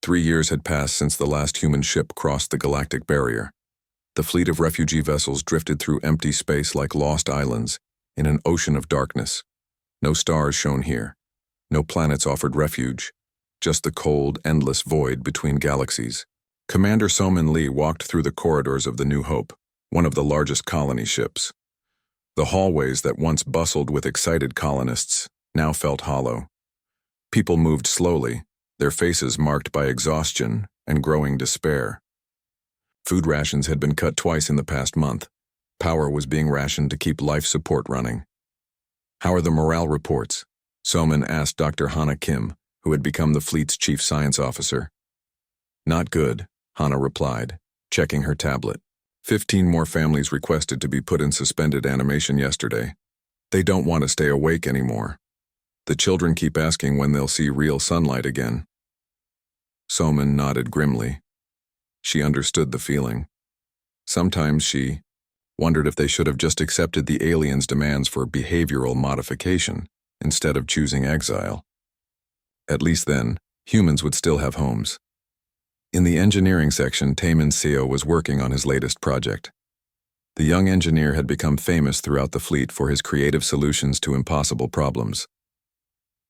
3 years had passed since the last human ship crossed the galactic barrier. The fleet of refugee vessels drifted through empty space like lost islands in an ocean of darkness. No stars shone here. No planets offered refuge. Just the cold, endless void between galaxies. Commander Soman Lee walked through the corridors of the New Hope, one of the largest colony ships. The hallways that once bustled with excited colonists now felt hollow. People moved slowly, their faces marked by exhaustion and growing despair. Food rations had been cut twice in the past month. Power was being rationed to keep life support running. "How are the morale reports?" Soman asked Dr. Hana Kim, who had become the fleet's chief science officer. "Not good," Hana replied, checking her tablet. 15 more families requested to be put in suspended animation yesterday. They don't want to stay awake anymore. The children keep asking when they'll see real sunlight again. Soman nodded grimly. She understood the feeling. Sometimes she wondered if they should have just accepted the aliens' demands for behavioral modification instead of choosing exile. At least then, humans would still have homes. In the engineering section, Taemin Seo was working on his latest project. The young engineer had become famous throughout the fleet for his creative solutions to impossible problems.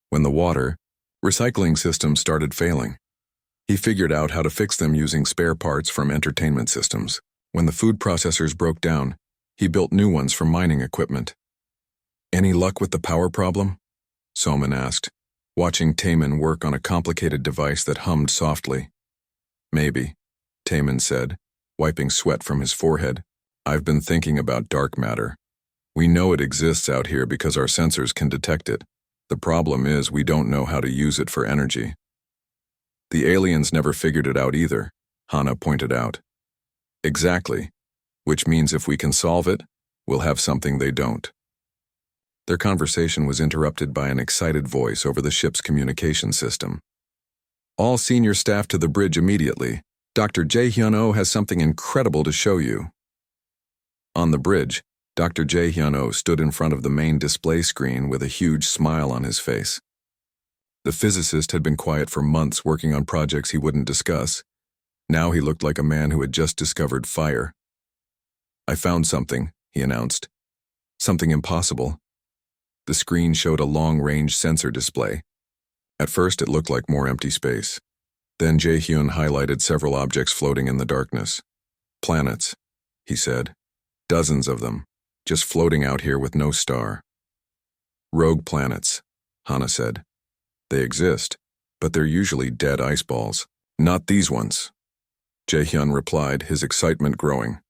When the water recycling systems started failing, he figured out how to fix them using spare parts from entertainment systems. When the food processors broke down, he built new ones from mining equipment. "Any luck with the power problem?" Soman asked, watching Taemin work on a complicated device that hummed softly. "Maybe," Taemin said, wiping sweat from his forehead. "I've been thinking about dark matter. We know it exists out here because our sensors can detect it. The problem is we don't know how to use it for energy." "The aliens never figured it out either," Hana pointed out. "Exactly, which means if we can solve it, we'll have something they don't." Their conversation was interrupted by an excited voice over the ship's communication system. "All senior staff to the bridge immediately. Dr. Jae-hyun-oh has something incredible to show you." On the bridge, Dr. Jae-hyun-oh stood in front of the main display screen with a huge smile on his face. The physicist had been quiet for months working on projects he wouldn't discuss. Now he looked like a man who had just discovered fire. "I found something," he announced. "Something impossible." The screen showed a long-range sensor display. At first it looked like more empty space. Then Jae-hyun highlighted several objects floating in the darkness. "Planets," he said. "Dozens of them, just floating out here with no star." "Rogue planets," Hana said. "They exist, but they're usually dead ice balls. Not these ones." Jae-hyun replied, his excitement growing.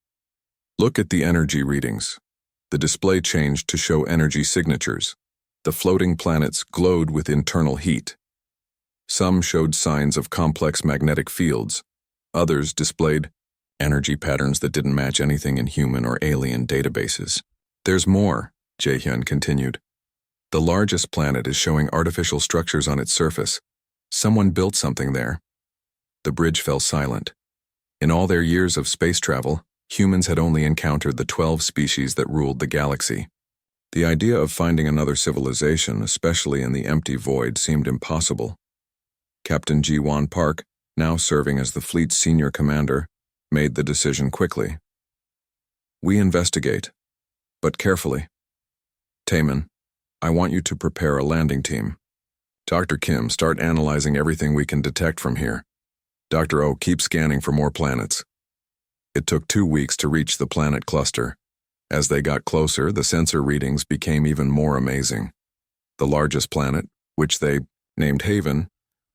"Look at the energy readings." The display changed to show energy signatures. The floating planets glowed with internal heat. Some showed signs of complex magnetic fields. Others displayed energy patterns that didn't match anything in human or alien databases. "There's more," Jae-hyun continued. "The largest planet is showing artificial structures on its surface. Someone built something there." The bridge fell silent. In all their years of space travel, humans had only encountered the 12 species that ruled the galaxy. The idea of finding another civilization, especially in the empty void, seemed impossible. Captain Ji-won Park, now serving as the fleet's senior commander, made the decision quickly. "We investigate, but carefully. Taemin, I want you to prepare a landing team. Dr. Kim, start analyzing everything we can detect from here. Dr. Oh, keep scanning for more planets." It took 2 weeks to reach the planet cluster. As they got closer, the sensor readings became even more amazing. The largest planet, which they named Haven,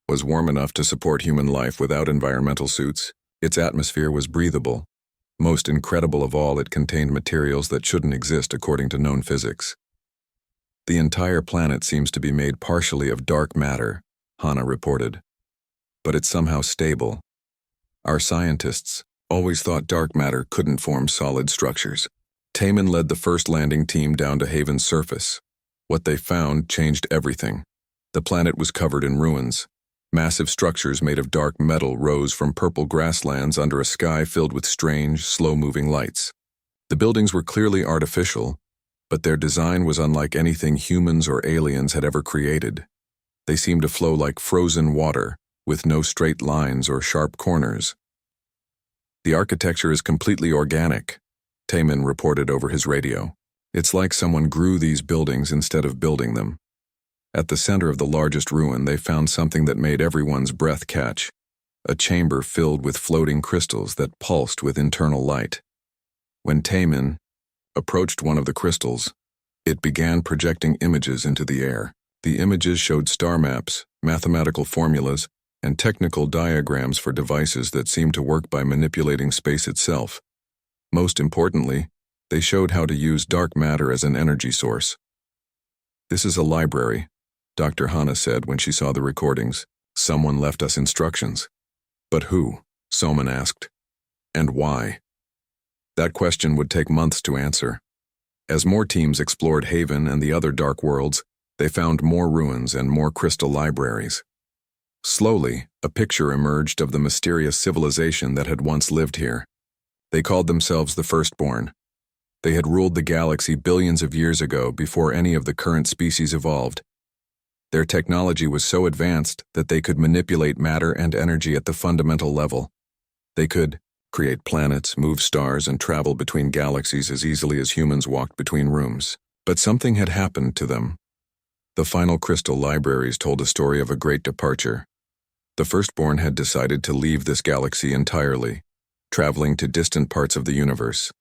was warm enough to support human life without environmental suits. Its atmosphere was breathable. Most incredible of all, it contained materials that shouldn't exist according to known physics. "The entire planet seems to be made partially of dark matter," Hana reported. "But it's somehow stable. Our scientists always thought dark matter couldn't form solid structures." Taemin led the first landing team down to Haven's surface. What they found changed everything. The planet was covered in ruins. Massive structures made of dark metal rose from purple grasslands under a sky filled with strange, slow-moving lights. The buildings were clearly artificial, but their design was unlike anything humans or aliens had ever created. They seemed to flow like frozen water, with no straight lines or sharp corners. The architecture is completely organic, Taman reported over his radio. It's like someone grew these buildings instead of building them. At the center of the largest ruin, they found something that made everyone's breath catch, a chamber filled with floating crystals that pulsed with internal light. When Taman approached one of the crystals, it began projecting images into the air. The images showed star maps, mathematical formulas, and technical diagrams for devices that seemed to work by manipulating space itself. Most importantly, they showed how to use dark matter as an energy source. "This is a library," Dr. Hanna said when she saw the recordings. "Someone left us instructions." "But who?" Soman asked. "And why?" That question would take months to answer. As more teams explored Haven and the other dark worlds, they found more ruins and more crystal libraries. Slowly, a picture emerged of the mysterious civilization that had once lived here. They called themselves the Firstborn. They had ruled the galaxy billions of years ago before any of the current species evolved. Their technology was so advanced that they could manipulate matter and energy at the fundamental level. They could create planets, move stars, and travel between galaxies as easily as humans walked between rooms. But something had happened to them. The final crystal libraries told a story of a great departure. The Firstborn had decided to leave this galaxy entirely, traveling to distant parts of the universe.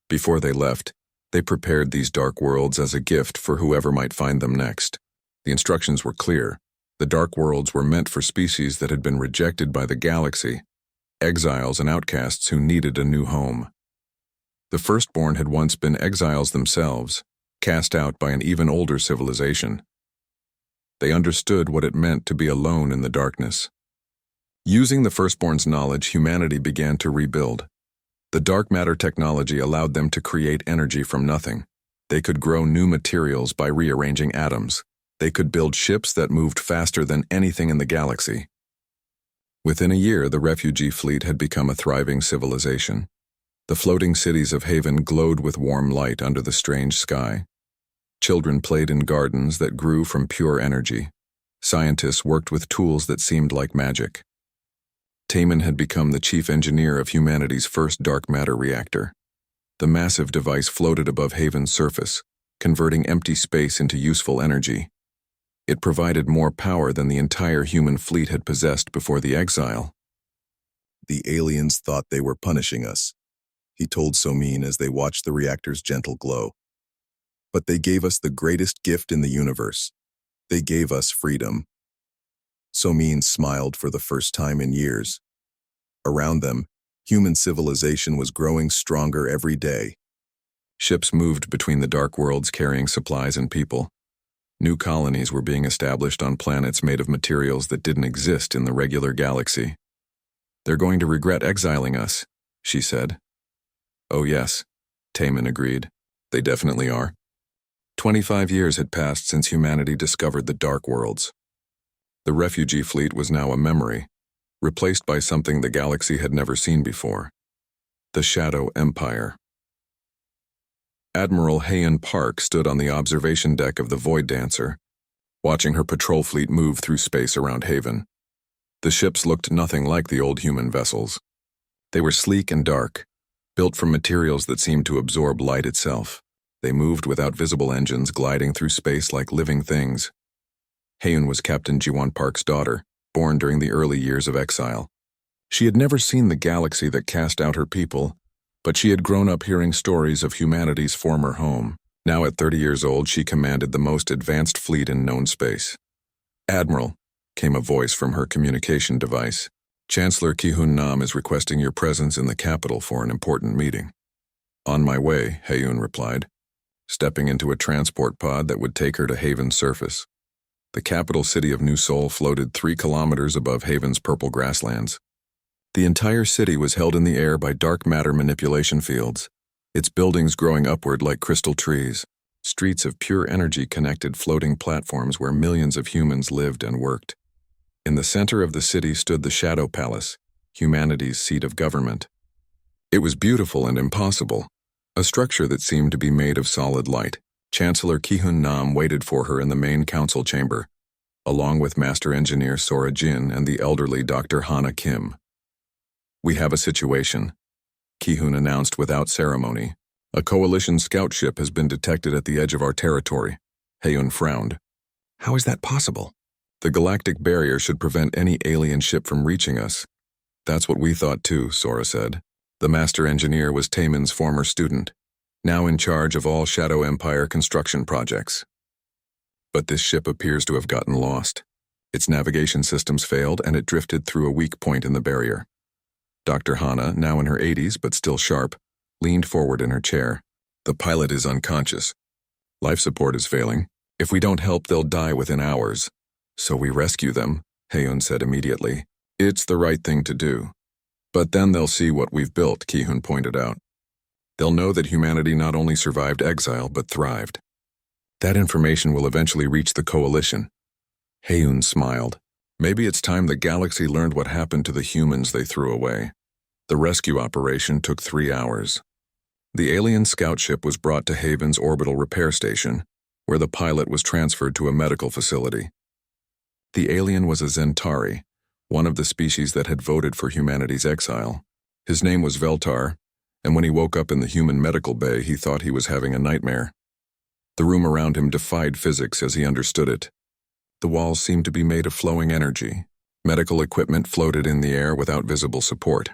Before they left, they prepared these dark worlds as a gift for whoever might find them next. The instructions were clear. The dark worlds were meant for species that had been rejected by the galaxy, exiles and outcasts who needed a new home. The Firstborn had once been exiles themselves, cast out by an even older civilization. They understood what it meant to be alone in the darkness. Using the Firstborn's knowledge, humanity began to rebuild. The dark matter technology allowed them to create energy from nothing. They could grow new materials by rearranging atoms. They could build ships that moved faster than anything in the galaxy. Within a year, the refugee fleet had become a thriving civilization. The floating cities of Haven glowed with warm light under the strange sky. Children played in gardens that grew from pure energy. Scientists worked with tools that seemed like magic. Taman had become the chief engineer of humanity's first dark matter reactor. The massive device floated above Haven's surface, converting empty space into useful energy. It provided more power than the entire human fleet had possessed before the exile. "The aliens thought they were punishing us," he told Somin as they watched the reactor's gentle glow. "But they gave us the greatest gift in the universe. They gave us freedom." Somin smiled for the first time in years. Around them, human civilization was growing stronger every day. Ships moved between the dark worlds carrying supplies and people. New colonies were being established on planets made of materials that didn't exist in the regular galaxy. "They're going to regret exiling us," she said. "Oh yes," Taman agreed. "They definitely are." 25 years had passed since humanity discovered the dark worlds. The refugee fleet was now a memory, replaced by something the galaxy had never seen before: the Shadow Empire. Admiral Hayan Park stood on the observation deck of the Void Dancer, watching her patrol fleet move through space around Haven. The ships looked nothing like the old human vessels. They were sleek and dark, built from materials that seemed to absorb light itself. They moved without visible engines, gliding through space like living things. Hayan was Captain Jiwan Park's daughter, born during the early years of exile. She had never seen the galaxy that cast out her people, but she had grown up hearing stories of humanity's former home. Now at 30 years old, she commanded the most advanced fleet in known space. "Admiral," came a voice from her communication device. "Chancellor Ki-Hun Nam is requesting your presence in the capital for an important meeting." "On my way," Hayan replied, stepping into a transport pod that would take her to Haven's surface. The capital city of New Seoul floated 3 kilometers above Haven's purple grasslands. The entire city was held in the air by dark matter manipulation fields, its buildings growing upward like crystal trees. Streets of pure energy connected floating platforms where millions of humans lived and worked. In the center of the city stood the Shadow Palace, humanity's seat of government. It was beautiful and impossible, a structure that seemed to be made of solid light. Chancellor Ki-Hun Nam waited for her in the main council chamber, along with Master Engineer Sora Jin and the elderly Dr. Hana Kim. "We have a situation," Ki-hoon announced without ceremony. "A coalition scout ship has been detected at the edge of our territory." Haeun frowned. "How is that possible?" "The galactic barrier should prevent any alien ship from reaching us." "That's what we thought too," Sora said. The master engineer was Taemin's former student, now in charge of all Shadow Empire construction projects. "But this ship appears to have gotten lost. Its navigation systems failed and it drifted through a weak point in the barrier." Dr. Hana, now in her 80s but still sharp, leaned forward in her chair. "The pilot is unconscious. Life support is failing. If we don't help, they'll die within hours. So we rescue them," Haeun said immediately. "It's the right thing to do. But then they'll see what we've built," Ki-hoon pointed out. "They'll know that humanity not only survived exile but thrived. That information will eventually reach the coalition." Haeun smiled. "Maybe it's time the galaxy learned what happened to the humans they threw away." The rescue operation took 3 hours. The alien scout ship was brought to Haven's orbital repair station, where the pilot was transferred to a medical facility. The alien was a Zentari, one of the species that had voted for humanity's exile. His name was Veltar, and when he woke up in the human medical bay, he thought he was having a nightmare. The room around him defied physics as he understood it. The walls seemed to be made of flowing energy. Medical equipment floated in the air without visible support.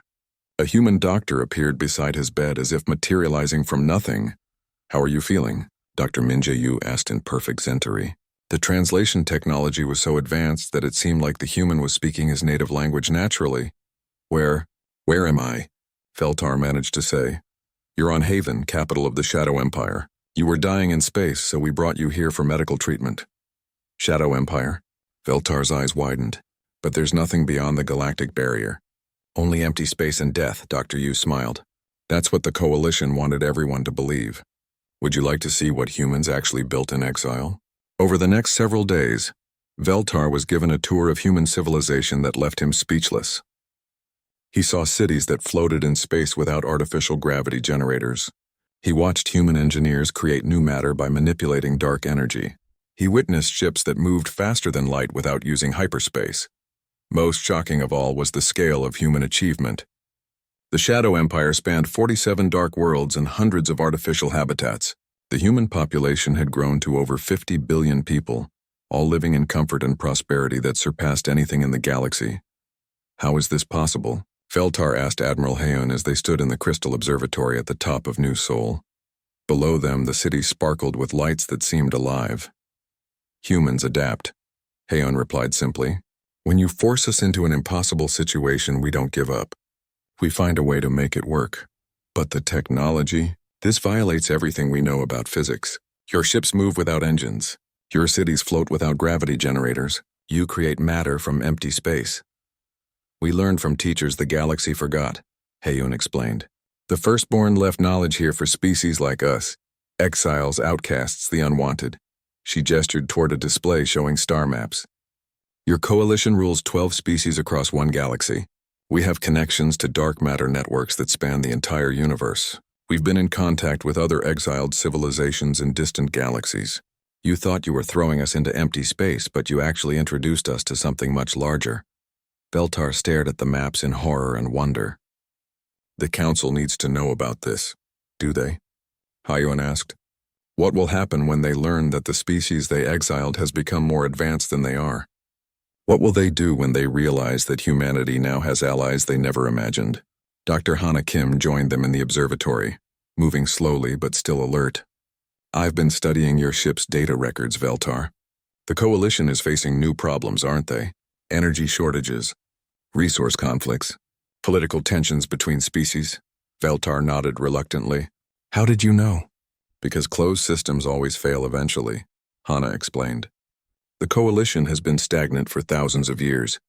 A human doctor appeared beside his bed as if materializing from nothing. "How are you feeling?" Dr. Min Jae-yu asked in perfect Zentari. The translation technology was so advanced that it seemed like the human was speaking his native language naturally. Where am I?" Veltar managed to say. "You're on Haven, capital of the Shadow Empire. You were dying in space, so we brought you here for medical treatment." "Shadow Empire?" Veltar's eyes widened. "But there's nothing beyond the galactic barrier." "Only empty space and death," Dr. Yu smiled. "That's what the coalition wanted everyone to believe. Would you like to see what humans actually built in exile?" Over the next several days, Veltar was given a tour of human civilization that left him speechless. He saw cities that floated in space without artificial gravity generators. He watched human engineers create new matter by manipulating dark energy. He witnessed ships that moved faster than light without using hyperspace. Most shocking of all was the scale of human achievement. The Shadow Empire spanned 47 dark worlds and hundreds of artificial habitats. The human population had grown to over 50 billion people, all living in comfort and prosperity that surpassed anything in the galaxy. "How is this possible?" Veltar asked Admiral Haeun as they stood in the crystal observatory at the top of New Seoul. Below them, the city sparkled with lights that seemed alive. "Humans adapt," Haeun replied simply. "When you force us into an impossible situation, we don't give up. We find a way to make it work. But the technology? This violates everything we know about physics. Your ships move without engines. Your cities float without gravity generators. You create matter from empty space." "We learned from teachers the galaxy forgot," Haeun explained. "The firstborn left knowledge here for species like us. Exiles, outcasts, the unwanted." She gestured toward a display showing star maps. "Your coalition rules 12 species across one galaxy. We have connections to dark matter networks that span the entire universe. We've been in contact with other exiled civilizations in distant galaxies. You thought you were throwing us into empty space, but you actually introduced us to something much larger." Veltar stared at the maps in horror and wonder. "The Council needs to know about this, do they?" Haeun asked. "What will happen when they learn that the species they exiled has become more advanced than they are? What will they do when they realize that humanity now has allies they never imagined?" Dr. Hana Kim joined them in the observatory, moving slowly but still alert. "I've been studying your ship's data records, Veltar. The coalition is facing new problems, aren't they? Energy shortages, resource conflicts, political tensions between species." Veltar nodded reluctantly. "How did you know?" "Because closed systems always fail eventually," Hana explained. "The coalition has been stagnant for thousands of years.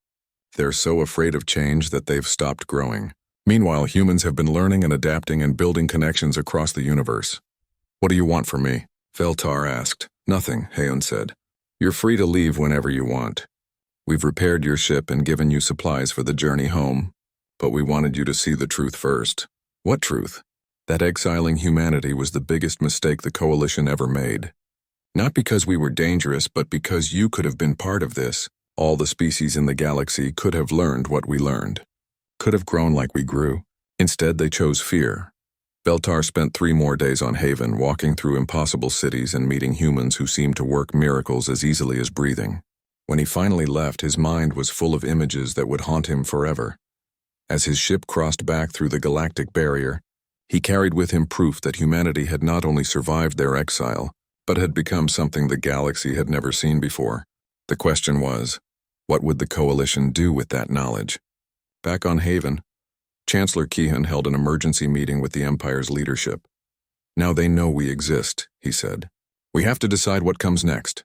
They're so afraid of change that they've stopped growing. Meanwhile, humans have been learning and adapting and building connections across the universe." "What do you want from me?" Veltar asked. "Nothing," Haeun said. "You're free to leave whenever you want. We've repaired your ship and given you supplies for the journey home, but we wanted you to see the truth first." "What truth?" "That exiling humanity was the biggest mistake the coalition ever made. Not because we were dangerous, but because you could have been part of this. All the species in the galaxy could have learned what we learned. Could have grown like we grew. Instead, they chose fear. Beltar spent 3 more days on Haven, walking through impossible cities and meeting humans who seemed to work miracles as easily as breathing. When he finally left, his mind was full of images that would haunt him forever. As his ship crossed back through the galactic barrier, he carried with him proof that humanity had not only survived their exile, but had become something the galaxy had never seen before. The question was, what would the Coalition do with that knowledge? Back on Haven, Chancellor Keehan held an emergency meeting with the Empire's leadership. Now they know we exist, he said. We have to decide what comes next.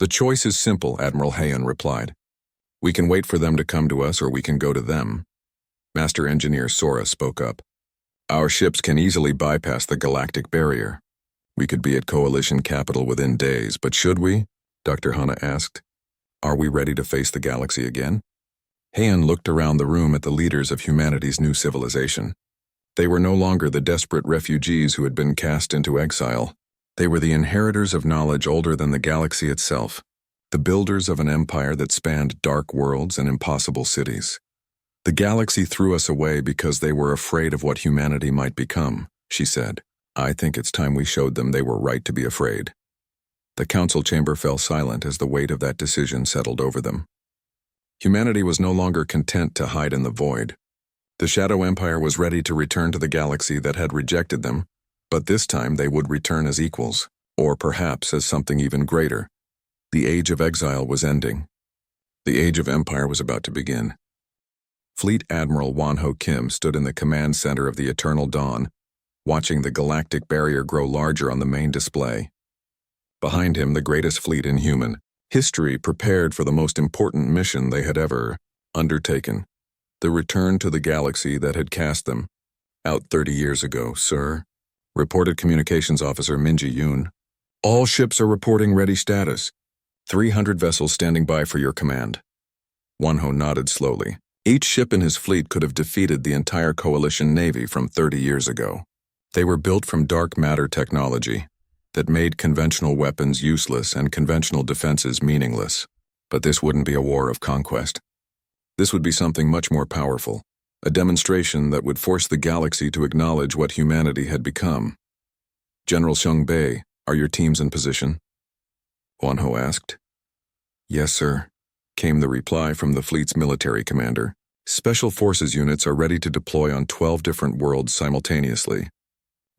The choice is simple, Admiral Hayan replied. We can wait for them to come to us, or we can go to them. Master Engineer Sora spoke up. Our ships can easily bypass the galactic barrier. We could be at Coalition capital within days, but should we? Dr. Hana asked. Are we ready to face the galaxy again? Hayan looked around the room at the leaders of humanity's new civilization. They were no longer the desperate refugees who had been cast into exile. They were the inheritors of knowledge older than the galaxy itself, the builders of an empire that spanned dark worlds and impossible cities. The galaxy threw us away because they were afraid of what humanity might become, she said. I think it's time we showed them they were right to be afraid. The council chamber fell silent as the weight of that decision settled over them. Humanity was no longer content to hide in the void. The Shadow Empire was ready to return to the galaxy that had rejected them, but this time they would return as equals, or perhaps as something even greater. The Age of Exile was ending. The Age of Empire was about to begin. Fleet Admiral Wanho Kim stood in the command center of the Eternal Dawn, watching the galactic barrier grow larger on the main display. Behind him, the greatest fleet in human history prepared for the most important mission they had ever undertaken, the return to the galaxy that had cast them out 30 years ago, sir, reported Communications Officer Minji Yoon. All ships are reporting ready status. 300 vessels standing by for your command. Wanho nodded slowly. Each ship in his fleet could have defeated the entire Coalition Navy from 30 years ago. They were built from dark matter technology that made conventional weapons useless and conventional defenses meaningless. But this wouldn't be a war of conquest. This would be something much more powerful, a demonstration that would force the galaxy to acknowledge what humanity had become. General Xiong Bei, are your teams in position? Wanho asked. Yes, sir, came the reply from the fleet's military commander. Special forces units are ready to deploy on 12 different worlds simultaneously.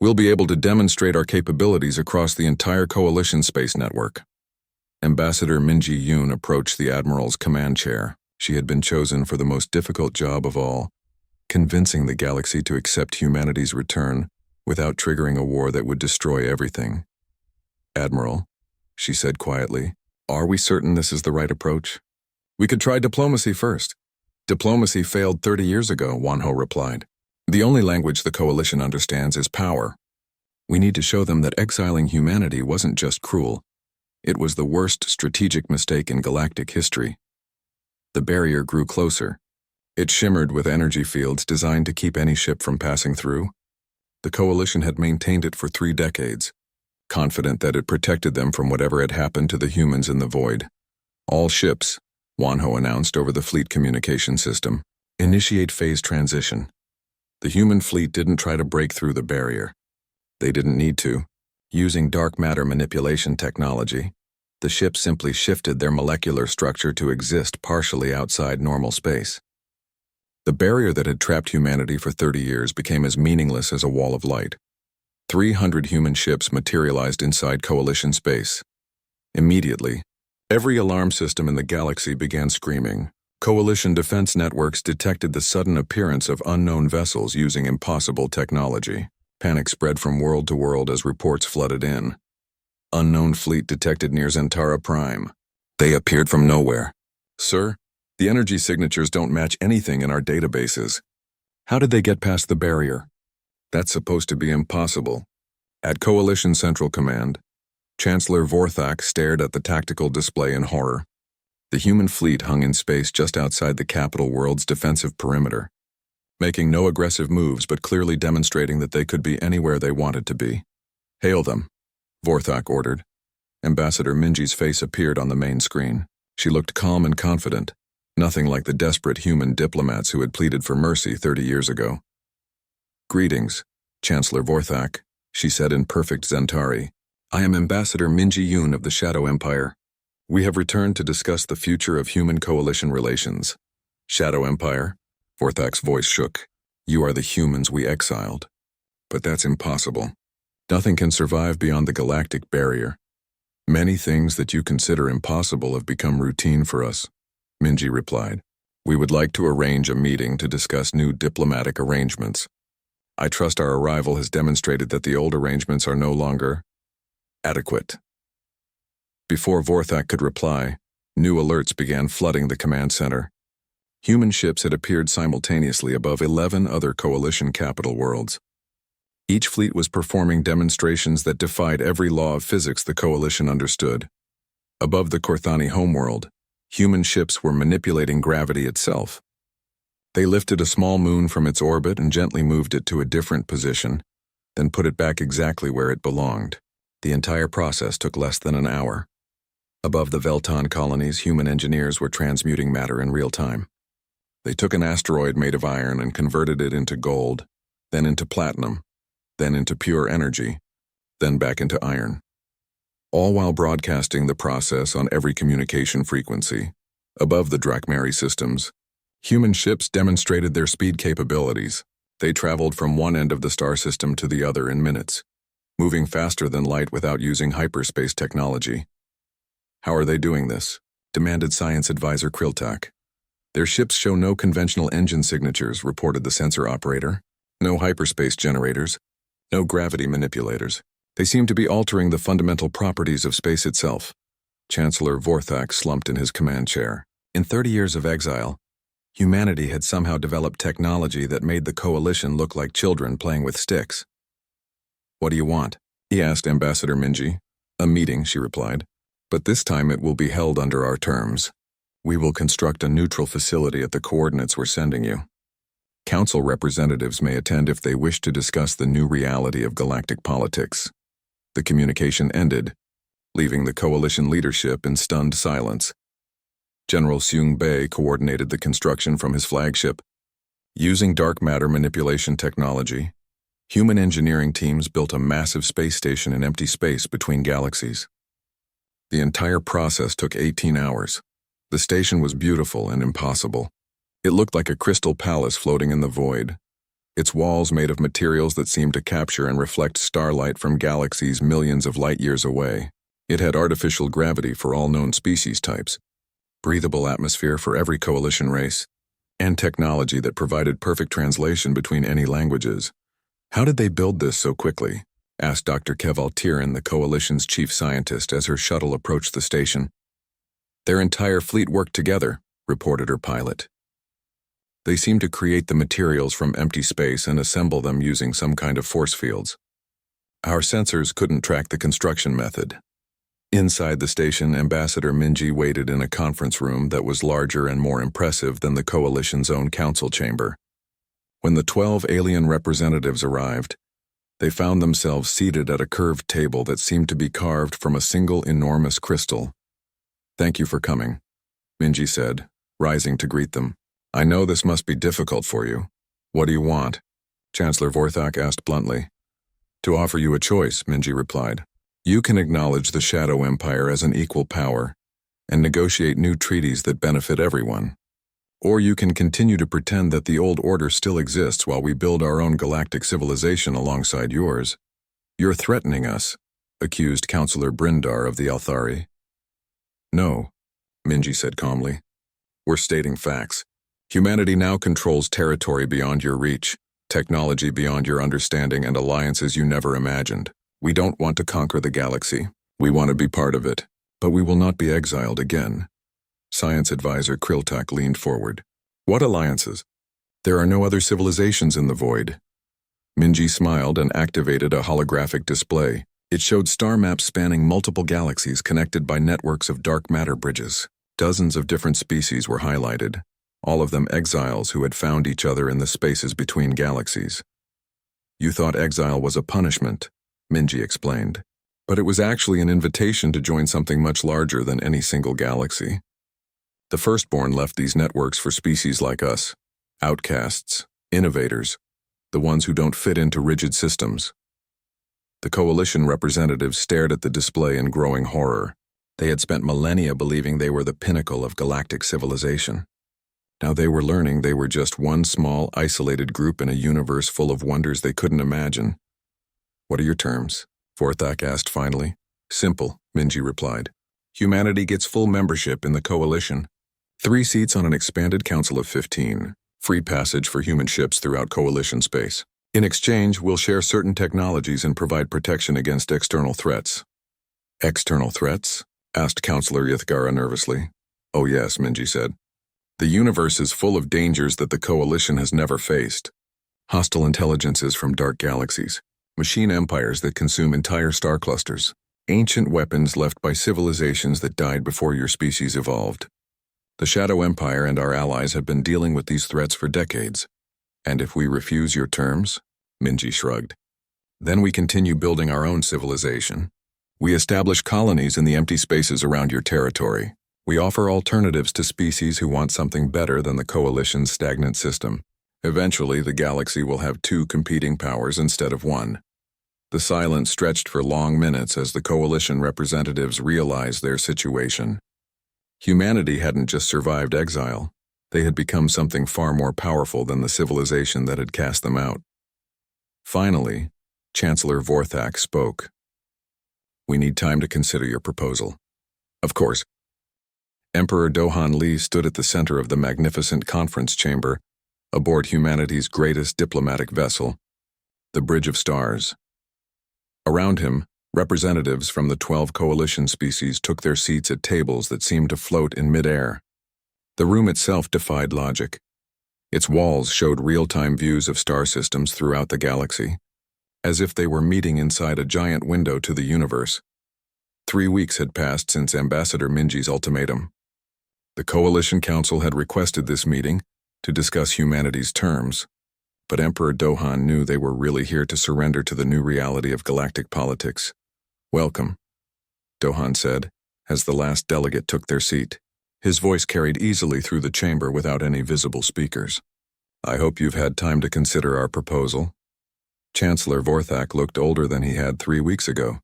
We'll be able to demonstrate our capabilities across the entire Coalition space network. Ambassador Minji Yoon approached the Admiral's command chair. She had been chosen for the most difficult job of all, convincing the galaxy to accept humanity's return without triggering a war that would destroy everything. Admiral, she said quietly, are we certain this is the right approach? We could try diplomacy first. Diplomacy failed 30 years ago, Wanho replied. The only language the Coalition understands is power. We need to show them that exiling humanity wasn't just cruel. It was the worst strategic mistake in galactic history. The barrier grew closer. It shimmered with energy fields designed to keep any ship from passing through. The Coalition had maintained it for 3 decades, confident that it protected them from whatever had happened to the humans in the void. All ships, Wanho announced over the fleet communication system, initiate phase transition. The human fleet didn't try to break through the barrier. They didn't need to. Using dark matter manipulation technology, the ships simply shifted their molecular structure to exist partially outside normal space. The barrier that had trapped humanity for 30 years became as meaningless as a wall of light. 300 human ships materialized inside Coalition space. Immediately, every alarm system in the galaxy began screaming. Coalition defense networks detected the sudden appearance of unknown vessels using impossible technology. Panic spread from world to world as reports flooded in. Unknown fleet detected near Zentara Prime. They appeared from nowhere. Sir, the energy signatures don't match anything in our databases. How did they get past the barrier? That's supposed to be impossible. At Coalition Central Command, Chancellor Vorthak stared at the tactical display in horror. The human fleet hung in space just outside the capital world's defensive perimeter, making no aggressive moves but clearly demonstrating that they could be anywhere they wanted to be. Hail them, Vorthak ordered. Ambassador Minji's face appeared on the main screen. She looked calm and confident, nothing like the desperate human diplomats who had pleaded for mercy 30 years ago. "Greetings, Chancellor Vorthak," she said in perfect Zentari. "I am Ambassador Minji Yoon of the Shadow Empire. We have returned to discuss the future of human coalition relations." "Shadow Empire?" Vorthak's voice shook. "You are the humans we exiled. But that's impossible. Nothing can survive beyond the galactic barrier. Many things that you consider impossible have become routine for us," Minji replied. "We would like to arrange a meeting to discuss new diplomatic arrangements. I trust our arrival has demonstrated that the old arrangements are no longer adequate." Before Vorthak could reply, new alerts began flooding the command center. Human ships had appeared simultaneously above 11 other coalition capital worlds. Each fleet was performing demonstrations that defied every law of physics the coalition understood. Above the Korthani homeworld, human ships were manipulating gravity itself. They lifted a small moon from its orbit and gently moved it to a different position, then put it back exactly where it belonged. The entire process took less than an hour. Above the Velton colonies, human engineers were transmuting matter in real time. They took an asteroid made of iron and converted it into gold, then into platinum, then into pure energy, then back into iron. All while broadcasting the process on every communication frequency. Above the Drakmari systems, human ships demonstrated their speed capabilities. They traveled from one end of the star system to the other in minutes, moving faster than light without using hyperspace technology. "How are they doing this?" demanded Science Advisor Kriltak. "Their ships show no conventional engine signatures," reported the sensor operator. "No hyperspace generators. No gravity manipulators. They seem to be altering the fundamental properties of space itself." Chancellor Vorthak slumped in his command chair. In 30 years of exile, humanity had somehow developed technology that made the coalition look like children playing with sticks. "What do you want?" he asked Ambassador Minji. "A meeting," she replied. "But this time it will be held under our terms. We will construct a neutral facility at the coordinates we're sending you. Council representatives may attend if they wish to discuss the new reality of galactic politics." The communication ended, leaving the coalition leadership in stunned silence. General Seung Bae coordinated the construction from his flagship. Using dark matter manipulation technology, human engineering teams built a massive space station in empty space between galaxies. The entire process took 18 hours. The station was beautiful and impossible. It looked like a crystal palace floating in the void, its walls made of materials that seemed to capture and reflect starlight from galaxies millions of light-years away. It had artificial gravity for all known species types, breathable atmosphere for every coalition race, and technology that provided perfect translation between any languages. "How did they build this so quickly?" asked Dr. Keval Tiran, the coalition's chief scientist, as her shuttle approached the station. "Their entire fleet worked together," reported her pilot. "They seemed to create the materials from empty space and assemble them using some kind of force fields. Our sensors couldn't track the construction method." Inside the station, Ambassador Minji waited in a conference room that was larger and more impressive than the coalition's own council chamber. When the 12 alien representatives arrived, they found themselves seated at a curved table that seemed to be carved from a single enormous crystal. "Thank you for coming," Minji said, rising to greet them. "I know this must be difficult for you. What do you want?" Chancellor Vorthak asked bluntly. "To offer you a choice," Minji replied. "You can acknowledge the Shadow Empire as an equal power and negotiate new treaties that benefit everyone. Or you can continue to pretend that the old order still exists while we build our own galactic civilization alongside yours." "You're threatening us," accused Councillor Brindar of the Althari. "No," Minji said calmly. "We're stating facts. Humanity now controls territory beyond your reach, technology beyond your understanding, and alliances you never imagined. We don't want to conquer the galaxy. We want to be part of it, but we will not be exiled again." Science Advisor Kriltak leaned forward. "What alliances? There are no other civilizations in the void." Minji smiled and activated a holographic display. It showed star maps spanning multiple galaxies connected by networks of dark matter bridges. Dozens of different species were highlighted, all of them exiles who had found each other in the spaces between galaxies. "You thought exile was a punishment," Minji explained. But it was actually an invitation to join something much larger than any single galaxy. The firstborn left these networks for species like us, outcasts, innovators, the ones who don't fit into rigid systems. The coalition representatives stared at the display in growing horror. They had spent millennia believing they were the pinnacle of galactic civilization. Now they were learning they were just one small, isolated group in a universe full of wonders they couldn't imagine. "What are your terms?" Vorthak asked finally. "Simple," Minji replied. "Humanity gets full membership in the coalition. 3 seats on an expanded council of 15. Free passage for human ships throughout coalition space. In exchange, we'll share certain technologies and provide protection against external threats." "External threats?" asked Counselor Ythgara nervously. "Oh yes," Minji said. "The universe is full of dangers that the coalition has never faced. Hostile intelligences from dark galaxies, machine empires that consume entire star clusters, ancient weapons left by civilizations that died before your species evolved. The Shadow Empire and our allies have been dealing with these threats for decades. And if we refuse your terms," Minji shrugged, "then we continue building our own civilization. We establish colonies in the empty spaces around your territory. We offer alternatives to species who want something better than the coalition's stagnant system. Eventually, the galaxy will have 2 competing powers instead of 1. The silence stretched for long minutes as the coalition representatives realized their situation. Humanity hadn't just survived exile. They had become something far more powerful than the civilization that had cast them out. Finally, Chancellor Vorthak spoke. "We need time to consider your proposal." "Of course." Emperor Dohan Li stood at the center of the magnificent conference chamber, aboard humanity's greatest diplomatic vessel, the Bridge of Stars. Around him, representatives from the 12 coalition species took their seats at tables that seemed to float in midair. The room itself defied logic. Its walls showed real-time views of star systems throughout the galaxy, as if they were meeting inside a giant window to the universe. 3 weeks had passed since Ambassador Minji's ultimatum. The Coalition Council had requested this meeting to discuss humanity's terms, but Emperor Dohan knew they were really here to surrender to the new reality of galactic politics. "Welcome," Dohan said, as the last delegate took their seat. His voice carried easily through the chamber without any visible speakers. "I hope you've had time to consider our proposal." Chancellor Vorthak looked older than he had 3 weeks ago.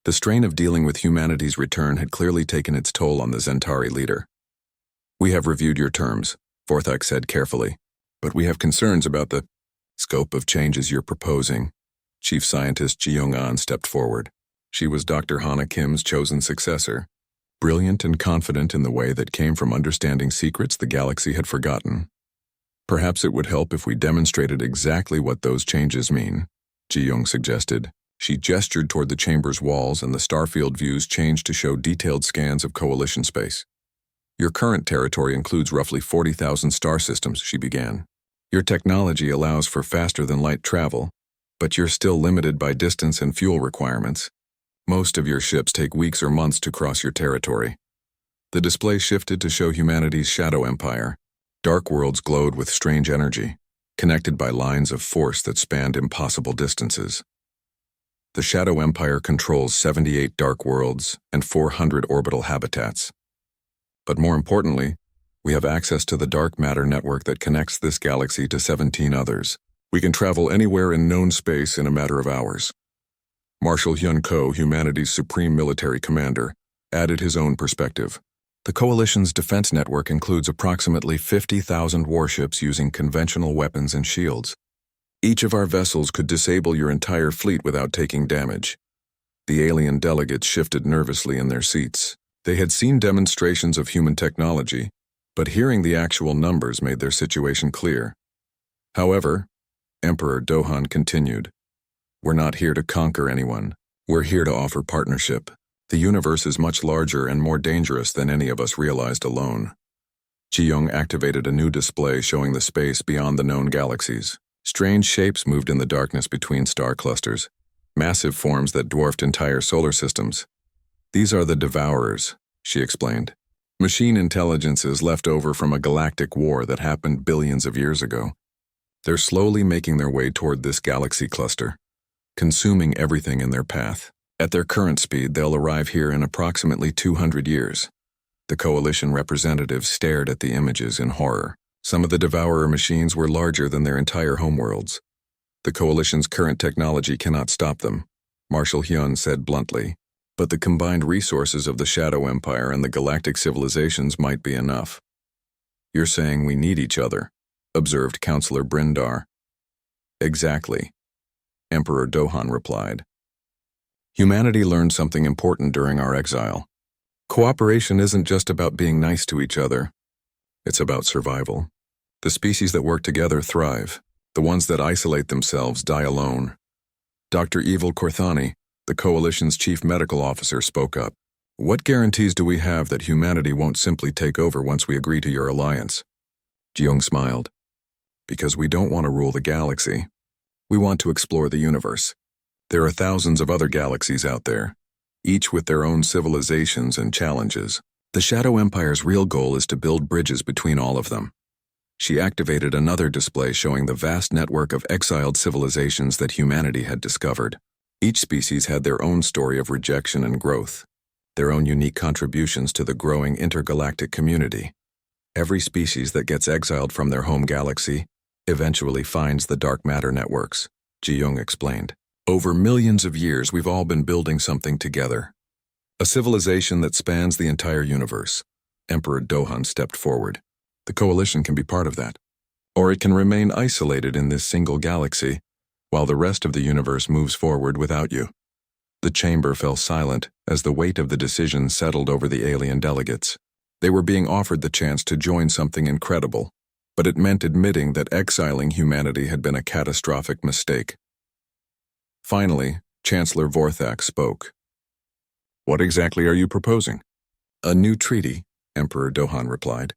The strain of dealing with humanity's return had clearly taken its toll on the Zentari leader. "We have reviewed your terms," Vorthak said carefully, "but we have concerns about the scope of changes you're proposing." Chief Scientist Ji Young-an stepped forward. She was Dr. Hana Kim's chosen successor, brilliant and confident in the way that came from understanding secrets the galaxy had forgotten. "Perhaps it would help if we demonstrated exactly what those changes mean," Ji Young suggested. She gestured toward the chamber's walls, and the starfield views changed to show detailed scans of coalition space. "Your current territory includes roughly 40,000 star systems," she began. "Your technology allows for faster-than-light travel, but you're still limited by distance and fuel requirements. Most of your ships take weeks or months to cross your territory." The display shifted to show humanity's shadow empire. Dark worlds glowed with strange energy, connected by lines of force that spanned impossible distances. The Shadow Empire controls 78 dark worlds and 400 orbital habitats. But more importantly, we have access to the dark matter network that connects this galaxy to 17 others. We can travel anywhere in known space in a matter of hours. Marshal Hyun Ko, humanity's supreme military commander, added his own perspective. "The Coalition's defense network includes approximately 50,000 warships using conventional weapons and shields. Each of our vessels could disable your entire fleet without taking damage." The alien delegates shifted nervously in their seats. They had seen demonstrations of human technology, but hearing the actual numbers made their situation clear. "However," Emperor Dohan continued, "we're not here to conquer anyone. We're here to offer partnership. The universe is much larger and more dangerous than any of us realized alone." Ji Young activated a new display showing the space beyond the known galaxies. Strange shapes moved in the darkness between star clusters, massive forms that dwarfed entire solar systems. "These are the Devourers," she explained. "Machine intelligences left over from a galactic war that happened billions of years ago. They're slowly making their way toward this galaxy cluster, consuming everything in their path. At their current speed, they'll arrive here in approximately 200 years. The Coalition representatives stared at the images in horror. Some of the Devourer machines were larger than their entire homeworlds. The Coalition's current technology cannot stop them, Marshal Hyun said bluntly. But the combined resources of the Shadow Empire and the galactic civilizations might be enough. You're saying we need each other, observed Counselor Brindar. Exactly, Emperor Dohan replied. Humanity learned something important during our exile. Cooperation isn't just about being nice to each other. It's about survival. The species that work together thrive. The ones that isolate themselves die alone. Dr. Evil Korthani, the Coalition's chief medical officer, spoke up. What guarantees do we have that humanity won't simply take over once we agree to your alliance? Jiyoung smiled. Because we don't want to rule the galaxy. We want to explore the universe. There are thousands of other galaxies out there, each with their own civilizations and challenges. The Shadow Empire's real goal is to build bridges between all of them. She activated another display showing the vast network of exiled civilizations that humanity had discovered. Each species had their own story of rejection and growth, their own unique contributions to the growing intergalactic community. Every species that gets exiled from their home galaxy eventually finds the dark matter networks, Jiyoung explained. Over millions of years, we've all been building something together. A civilization that spans the entire universe. Emperor Dohan stepped forward. The Coalition can be part of that. Or it can remain isolated in this single galaxy, while the rest of the universe moves forward without you. The chamber fell silent as the weight of the decision settled over the alien delegates. They were being offered the chance to join something incredible, but it meant admitting that exiling humanity had been a catastrophic mistake. Finally, Chancellor Vorthak spoke. What exactly are you proposing? A new treaty, Emperor Dohan replied.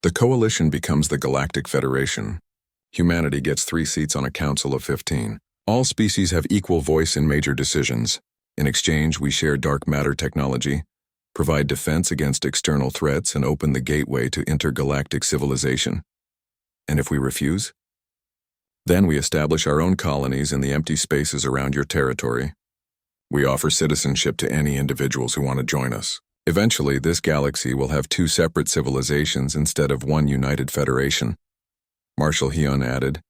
The Coalition becomes the Galactic Federation. Humanity gets 3 seats on a council of 15. All species have equal voice in major decisions. In exchange, we share dark matter technology, provide defense against external threats, and open the gateway to intergalactic civilization. And if we refuse? Then we establish our own colonies in the empty spaces around your territory. We offer citizenship to any individuals who want to join us. Eventually, this galaxy will have 2 separate civilizations instead of one united federation. Marshal Hyun added,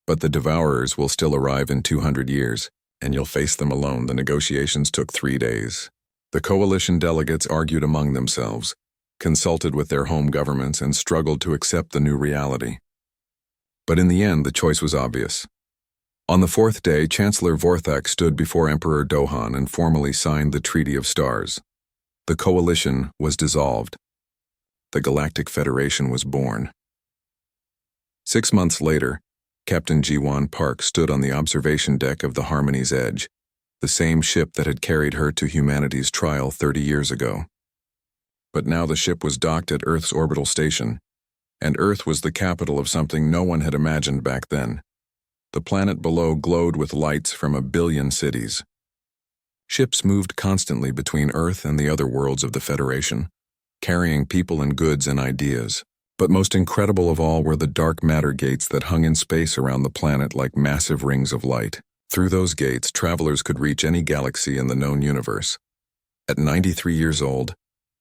but the Devourers will still arrive in 200 years, and you'll face them alone. The negotiations took 3 days. The Coalition delegates argued among themselves, consulted with their home governments, and struggled to accept the new reality. But in the end, the choice was obvious. On the 4th day, Chancellor Vorthak stood before Emperor Dohan and formally signed the Treaty of Stars. The Coalition was dissolved. The Galactic Federation was born. 6 months later, Captain Ji-won Park stood on the observation deck of the Harmony's Edge, the same ship that had carried her to humanity's trial 30 years ago. But now the ship was docked at Earth's orbital station, and Earth was the capital of something no one had imagined back then. The planet below glowed with lights from 1 billion cities. Ships moved constantly between Earth and the other worlds of the Federation, carrying people and goods and ideas. But most incredible of all were the dark matter gates that hung in space around the planet like massive rings of light. Through those gates, travelers could reach any galaxy in the known universe. At 93 years old,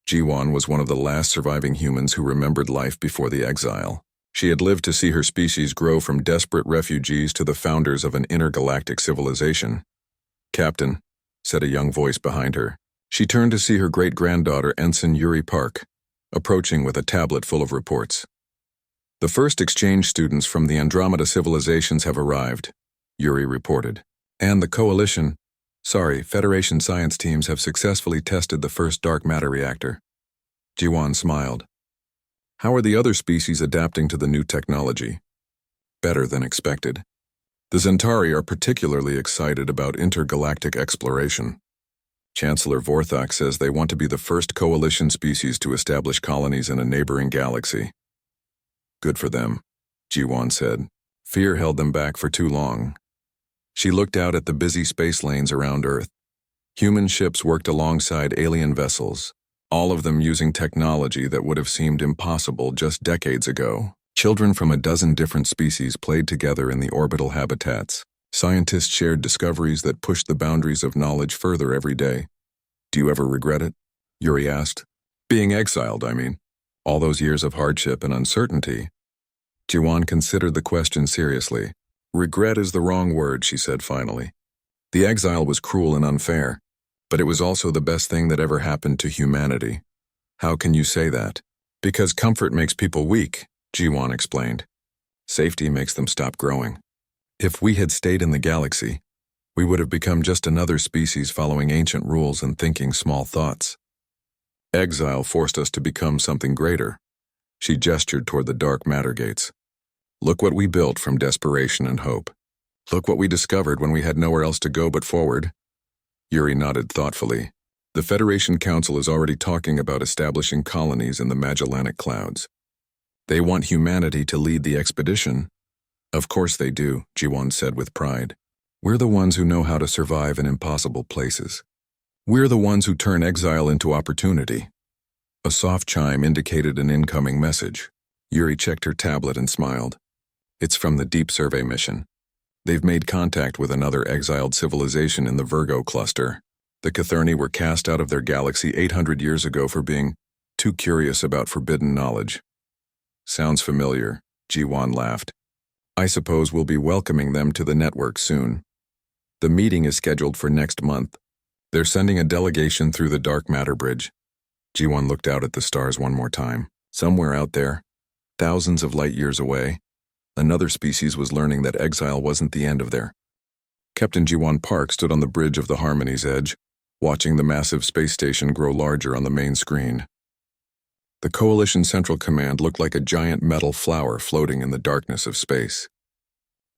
Ji-won was one of the last surviving humans who remembered life before the exile. She had lived to see her species grow from desperate refugees to the founders of an intergalactic civilization. Captain, said a young voice behind her. She turned to see her great-granddaughter, Ensign Yuri Park, approaching with a tablet full of reports. The first exchange students from the Andromeda civilizations have arrived, Yuri reported. And the Federation science teams have successfully tested the first dark matter reactor. Ji-won smiled. How are the other species adapting to the new technology? Better than expected. The Zentari are particularly excited about intergalactic exploration. Chancellor Vorthak says they want to be the first Coalition species to establish colonies in a neighboring galaxy. Good for them, Ji-won said. Fear held them back for too long. She looked out at the busy space lanes around Earth. Human ships worked alongside alien vessels, all of them using technology that would have seemed impossible just decades ago. Children from 12 different species played together in the orbital habitats. Scientists shared discoveries that pushed the boundaries of knowledge further every day. Do you ever regret it? Yuri asked. Being exiled, I mean. All those years of hardship and uncertainty. Jiwan considered the question seriously. Regret is the wrong word, she said finally. The exile was cruel and unfair, but it was also the best thing that ever happened to humanity. How can you say that? Because comfort makes people weak, Jiwan explained. Safety makes them stop growing. If we had stayed in the galaxy, we would have become just another species following ancient rules and thinking small thoughts. Exile forced us to become something greater. She gestured toward the dark matter gates. Look what we built from desperation and hope. Look what we discovered when we had nowhere else to go but forward. Yuri nodded thoughtfully. The Federation Council is already talking about establishing colonies in the Magellanic Clouds. They want humanity to lead the expedition. Of course they do, Jiwan said with pride. We're the ones who know how to survive in impossible places. We're the ones who turn exile into opportunity. A soft chime indicated an incoming message. Yuri checked her tablet and smiled. It's from the Deep Survey mission. They've made contact with another exiled civilization in the Virgo cluster. The Catherni were cast out of their galaxy 800 years ago for being too curious about forbidden knowledge. Sounds familiar, Jiwan laughed. I suppose we'll be welcoming them to the network soon. The meeting is scheduled for next month. They're sending a delegation through the dark matter bridge. Jiwan looked out at the stars one more time. Somewhere out there, thousands of light years away, another species was learning that exile wasn't the end of their. Captain Jiwan Park stood on the bridge of the Harmony's edge, watching the massive space station grow larger on the main screen. The Coalition Central Command looked like a giant metal flower floating in the darkness of space.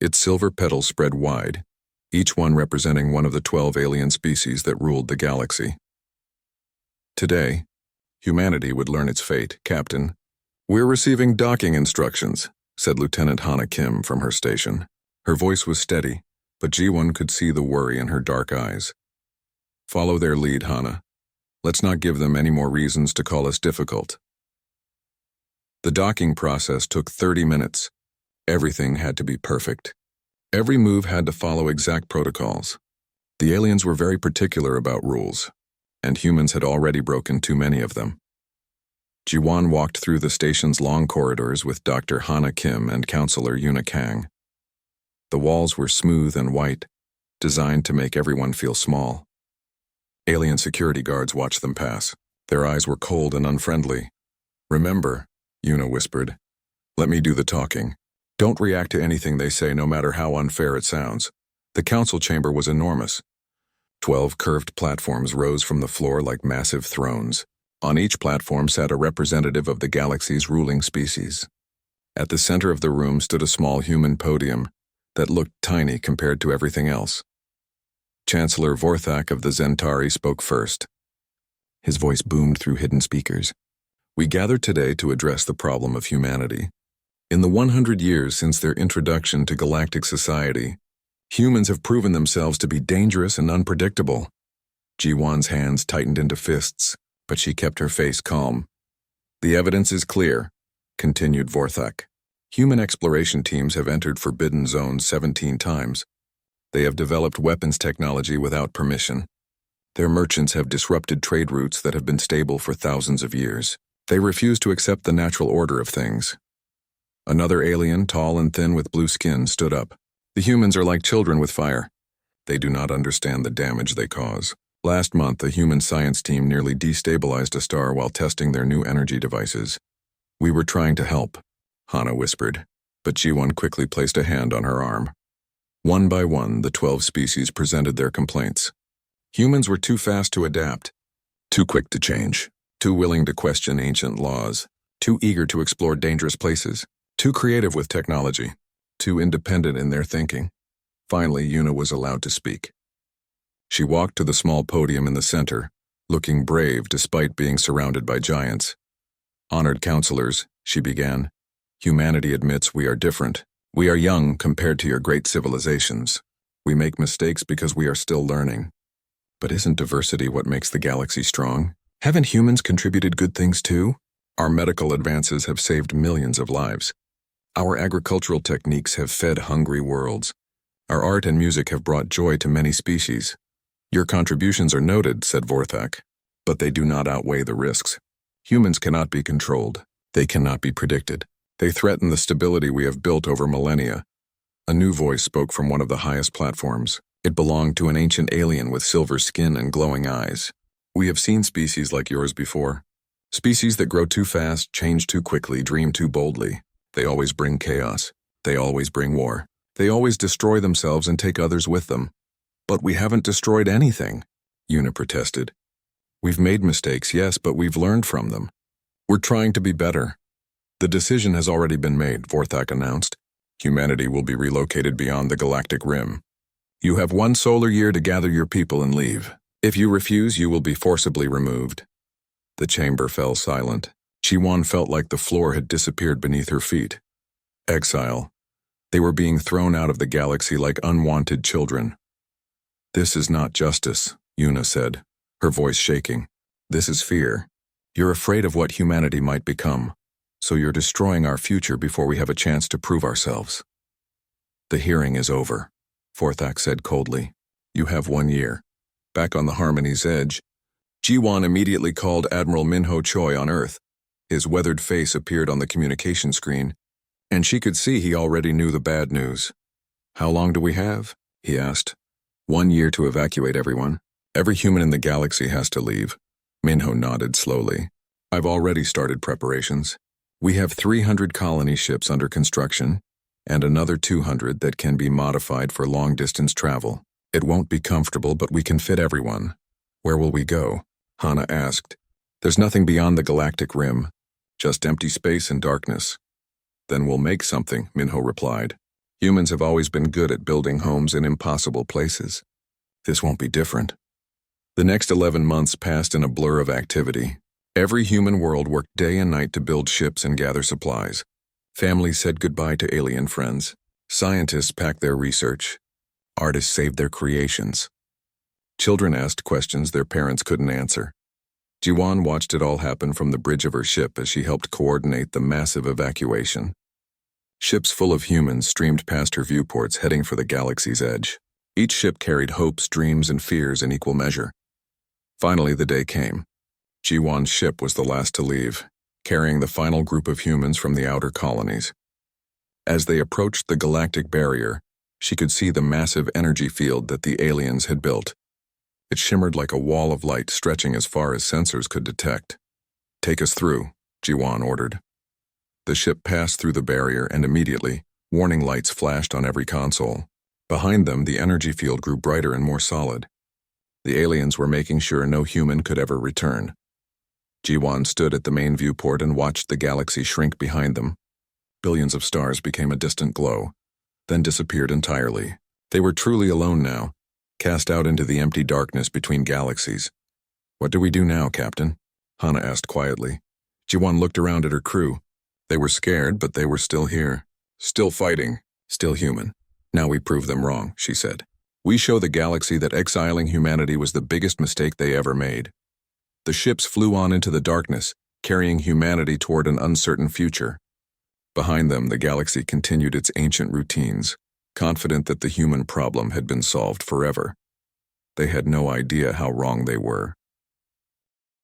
Its silver petals spread wide, each one representing one of the 12 alien species that ruled the galaxy. Today, humanity would learn its fate, Captain. We're receiving docking instructions, said Lieutenant Hana Kim from her station. Her voice was steady, but Jiwon could see the worry in her dark eyes. Follow their lead, Hana. Let's not give them any more reasons to call us difficult. The docking process took 30 minutes. Everything had to be perfect. Every move had to follow exact protocols. The aliens were very particular about rules, and humans had already broken too many of them. Jiwan walked through the station's long corridors with Dr. Hana Kim and Counselor Yuna Kang. The walls were smooth and white, designed to make everyone feel small. Alien security guards watched them pass. Their eyes were cold and unfriendly. Remember, Yuna whispered, let me do the talking. Don't react to anything they say, no matter how unfair it sounds. The council chamber was enormous. 12 curved platforms rose from the floor like massive thrones. On each platform sat a representative of the galaxy's ruling species. At the center of the room stood a small human podium that looked tiny compared to everything else. Chancellor Vorthak of the Zentari spoke first. His voice boomed through hidden speakers. We gathered today to address the problem of humanity. In the 100 years since their introduction to galactic society, humans have proven themselves to be dangerous and unpredictable. Jiwan's hands tightened into fists, but she kept her face calm. The evidence is clear, continued Vorthak. Human exploration teams have entered forbidden zones 17 times. They have developed weapons technology without permission. Their merchants have disrupted trade routes that have been stable for thousands of years. They refuse to accept the natural order of things. Another alien, tall and thin with blue skin, stood up. The humans are like children with fire. They do not understand the damage they cause. Last month, a human science team nearly destabilized a star while testing their new energy devices. We were trying to help, Hana whispered, but Jiwon quickly placed a hand on her arm. One by one, the 12 species presented their complaints. Humans were too fast to adapt, too quick to change, too willing to question ancient laws, too eager to explore dangerous places, too creative with technology, too independent in their thinking. Finally, Yuna was allowed to speak. She walked to the small podium in the center, looking brave despite being surrounded by giants. Honored counselors, she began, humanity admits we are different. We are young compared to your great civilizations. We make mistakes because we are still learning. But isn't diversity what makes the galaxy strong? Haven't humans contributed good things too? Our medical advances have saved millions of lives. Our agricultural techniques have fed hungry worlds. Our art and music have brought joy to many species. Your contributions are noted, said Vorthak, but they do not outweigh the risks. Humans cannot be controlled. They cannot be predicted. They threaten the stability we have built over millennia. A new voice spoke from one of the highest platforms. It belonged to an ancient alien with silver skin and glowing eyes. We have seen species like yours before. Species that grow too fast, change too quickly, dream too boldly. They always bring chaos. They always bring war. They always destroy themselves and take others with them. But we haven't destroyed anything, Una protested. We've made mistakes, yes, but we've learned from them. We're trying to be better. The decision has already been made, Vorthak announced. Humanity will be relocated beyond the galactic rim. You have 1 solar year to gather your people and leave. If you refuse, you will be forcibly removed. The chamber fell silent. Jiwan felt like the floor had disappeared beneath her feet. Exile. They were being thrown out of the galaxy like unwanted children. This is not justice, Una said, her voice shaking. This is fear. You're afraid of what humanity might become, so you're destroying our future before we have a chance to prove ourselves. The hearing is over, Vorthak said coldly. You have 1 year. Back on the Harmony's edge, Jiwan immediately called Admiral Minho Choi on Earth. His weathered face appeared on the communication screen, and she could see he already knew the bad news. How long do we have? He asked. 1 year to evacuate everyone. Every human in the galaxy has to leave. Minho nodded slowly. I've already started preparations. We have 300 colony ships under construction, and another 200 that can be modified for long-distance travel. It won't be comfortable, but we can fit everyone. Where will we go? Hana asked. There's nothing beyond the galactic rim, just empty space and darkness. Then we'll make something, Minho replied. Humans have always been good at building homes in impossible places. This won't be different. The next 11 months passed in a blur of activity. Every human world worked day and night to build ships and gather supplies. Families said goodbye to alien friends. Scientists packed their research. Artists saved their creations. Children asked questions their parents couldn't answer. Jiwan watched it all happen from the bridge of her ship as she helped coordinate the massive evacuation. Ships full of humans streamed past her viewports heading for the galaxy's edge. Each ship carried hopes, dreams, and fears in equal measure. Finally, the day came. Jiwan's ship was the last to leave, carrying the final group of humans from the outer colonies. As they approached the galactic barrier, she could see the massive energy field that the aliens had built. It shimmered like a wall of light stretching as far as sensors could detect. Take us through, Jiwan ordered. The ship passed through the barrier and immediately, warning lights flashed on every console. Behind them, the energy field grew brighter and more solid. The aliens were making sure no human could ever return. Jiwan stood at the main viewport and watched the galaxy shrink behind them. Billions of stars became a distant glow, then disappeared entirely. They were truly alone now, cast out into the empty darkness between galaxies. What do we do now, Captain? Hana asked quietly. Jiwan looked around at her crew. They were scared, but they were still here. Still fighting, still human. Now we prove them wrong, she said. We show the galaxy that exiling humanity was the biggest mistake they ever made. The ships flew on into the darkness, carrying humanity toward an uncertain future. Behind them, the galaxy continued its ancient routines, confident that the human problem had been solved forever. They had no idea how wrong they were.